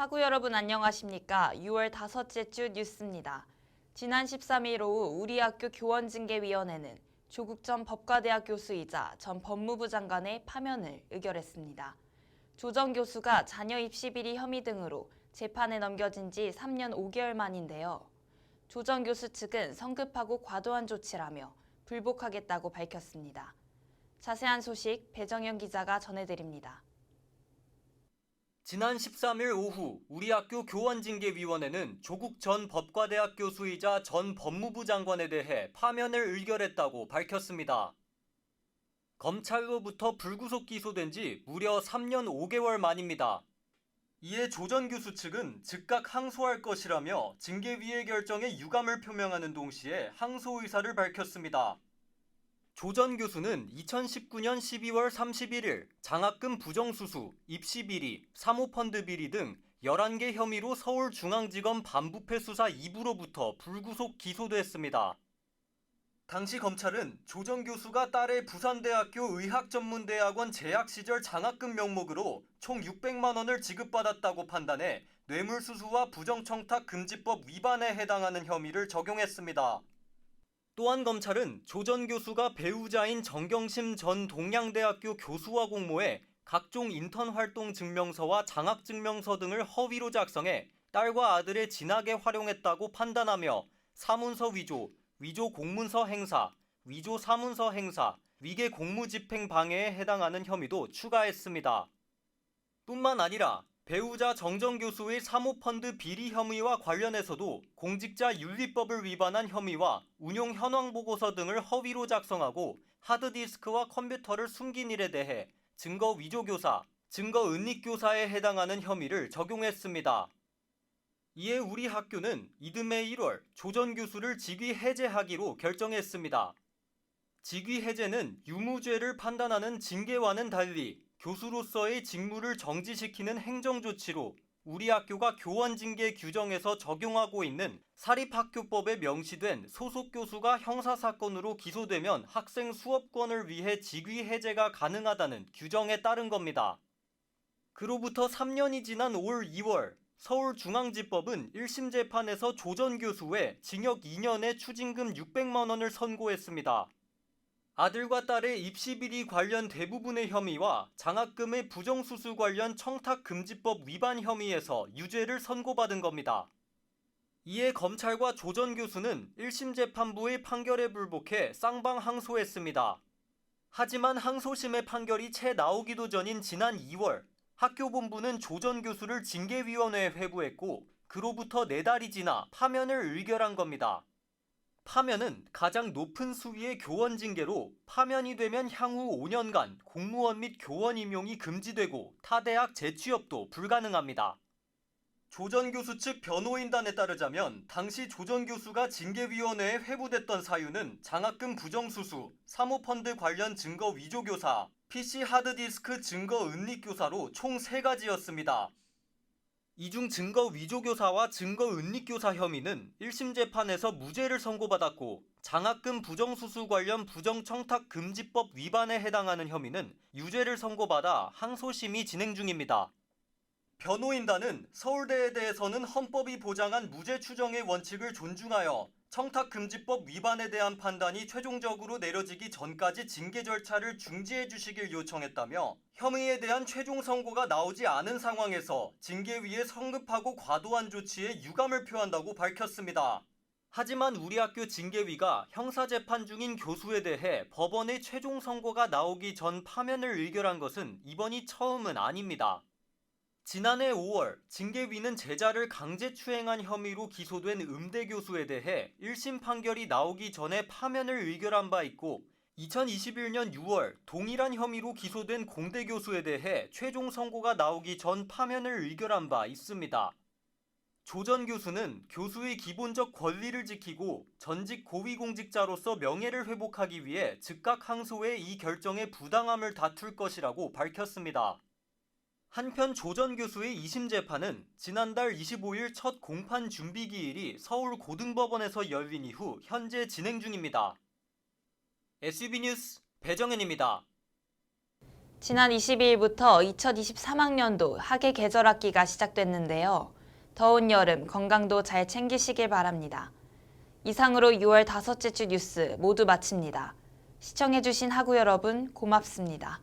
학우 여러분 안녕하십니까? 6월 다섯째 주 뉴스입니다. 지난 13일 오후 우리 학교 교원징계위원회는 조국 전 법과대학 교수이자 전 법무부 장관의 파면을 의결했습니다. 조 전 교수가 자녀 입시 비리 혐의 등으로 재판에 넘겨진 지 3년 5개월 만인데요. 조 전 교수 측은 성급하고 과도한 조치라며 불복하겠다고 밝혔습니다. 자세한 소식 배정현 기자가 전해드립니다. 지난 13일 오후 우리 학교 교원징계위원회는 조국 전 법과대학 교수이자 전 법무부 장관에 대해 파면을 의결했다고 밝혔습니다. 검찰로부터 불구속 기소된 지 무려 3년 5개월 만입니다. 이에 조 전 교수 측은 즉각 항소할 것이라며 징계위의 결정에 유감을 표명하는 동시에 항소 의사를 밝혔습니다. 조 전 교수는 2019년 12월 31일 장학금 부정수수, 입시비리, 사모펀드 비리 등 11개 혐의로 서울중앙지검 반부패 수사 2부로부터 불구속 기소됐습니다. 당시 검찰은 조 전 교수가 딸의 부산대학교 의학전문대학원 재학 시절 장학금 명목으로 총 600만 원을 지급받았다고 판단해 뇌물수수와 부정청탁금지법 위반에 해당하는 혐의를 적용했습니다. 또한 검찰은 조 전 교수가 배우자인 정경심 전 동양대학교 교수와 공모해 각종 인턴 활동 증명서와 장학 증명서 등을 허위로 작성해 딸과 아들의 진학에 활용했다고 판단하며 사문서 위조, 위조 공문서 행사, 위조 사문서 행사, 위계 공무집행 방해에 해당하는 혐의도 추가했습니다. 뿐만 아니라 배우자 정 전 교수의 사모펀드 비리 혐의와 관련해서도 공직자윤리법을 위반한 혐의와 운용 현황 보고서 등을 허위로 작성하고 하드디스크와 컴퓨터를 숨긴 일에 대해 증거 위조 교사, 증거 은닉 교사에 해당하는 혐의를 적용했습니다. 이에 우리 학교는 이듬해 1월 조 전 교수를 직위 해제하기로 결정했습니다. 직위 해제는 유무죄를 판단하는 징계와는 달리 교수로서의 직무를 정지시키는 행정조치로 우리 학교가 교원징계 규정에서 적용하고 있는 사립학교법에 명시된 소속 교수가 형사사건으로 기소되면 학생 수업권을 위해 직위 해제가 가능하다는 규정에 따른 겁니다. 그로부터 3년이 지난 올 2월 서울중앙지법은 1심 재판에서 조 전 교수의 징역 2년에 추징금 600만 원을 선고했습니다. 아들과 딸의 입시비리 관련 대부분의 혐의와 장학금의 부정수수 관련 청탁금지법 위반 혐의에서 유죄를 선고받은 겁니다. 이에 검찰과 조 전 교수는 1심 재판부의 판결에 불복해 쌍방 항소했습니다. 하지만 항소심의 판결이 채 나오기도 전인 지난 2월 학교본부는 조 전 교수를 징계위원회에 회부했고 그로부터 4달이 지나 파면을 의결한 겁니다. 파면은 가장 높은 수위의 교원 징계로 파면이 되면 향후 5년간 공무원 및 교원 임용이 금지되고 타 대학 재취업도 불가능합니다. 조 전 교수 측 변호인단에 따르자면 당시 조 전 교수가 징계위원회에 회부됐던 사유는 장학금 부정수수, 사모펀드 관련 증거 위조 교사, PC 하드디스크 증거 은닉 교사로 총 3가지였습니다. 이 중 증거 위조 교사와 증거 은닉 교사 혐의는 1심 재판에서 무죄를 선고받았고 장학금 부정수수 관련 부정청탁금지법 위반에 해당하는 혐의는 유죄를 선고받아 항소심이 진행 중입니다. 변호인단은 서울대에 대해서는 헌법이 보장한 무죄 추정의 원칙을 존중하여 청탁금지법 위반에 대한 판단이 최종적으로 내려지기 전까지 징계 절차를 중지해 주시길 요청했다며 혐의에 대한 최종 선고가 나오지 않은 상황에서 징계위의 성급하고 과도한 조치에 유감을 표한다고 밝혔습니다. 하지만 우리 학교 징계위가 형사재판 중인 교수에 대해 법원의 최종 선고가 나오기 전 파면을 의결한 것은 이번이 처음은 아닙니다. 지난해 5월 징계위는 제자를 강제추행한 혐의로 기소된 음대 교수에 대해 1심 판결이 나오기 전에 파면을 의결한 바 있고 2021년 6월 동일한 혐의로 기소된 공대 교수에 대해 최종 선고가 나오기 전 파면을 의결한 바 있습니다. 조 전 교수는 교수의 기본적 권리를 지키고 전직 고위공직자로서 명예를 회복하기 위해 즉각 항소해 이 결정의 부당함을 다툴 것이라고 밝혔습니다. 한편 조 전 교수의 2심 재판은 지난달 25일 첫 공판 준비 기일이 서울 고등법원에서 열린 이후 현재 진행 중입니다. SB 뉴스 배정현입니다. 지난 22일부터 2023학년도 학예 계절학기가 시작됐는데요. 더운 여름 건강도 잘 챙기시길 바랍니다. 이상으로 6월 다섯째 주 뉴스 모두 마칩니다. 시청해주신 학우 여러분 고맙습니다.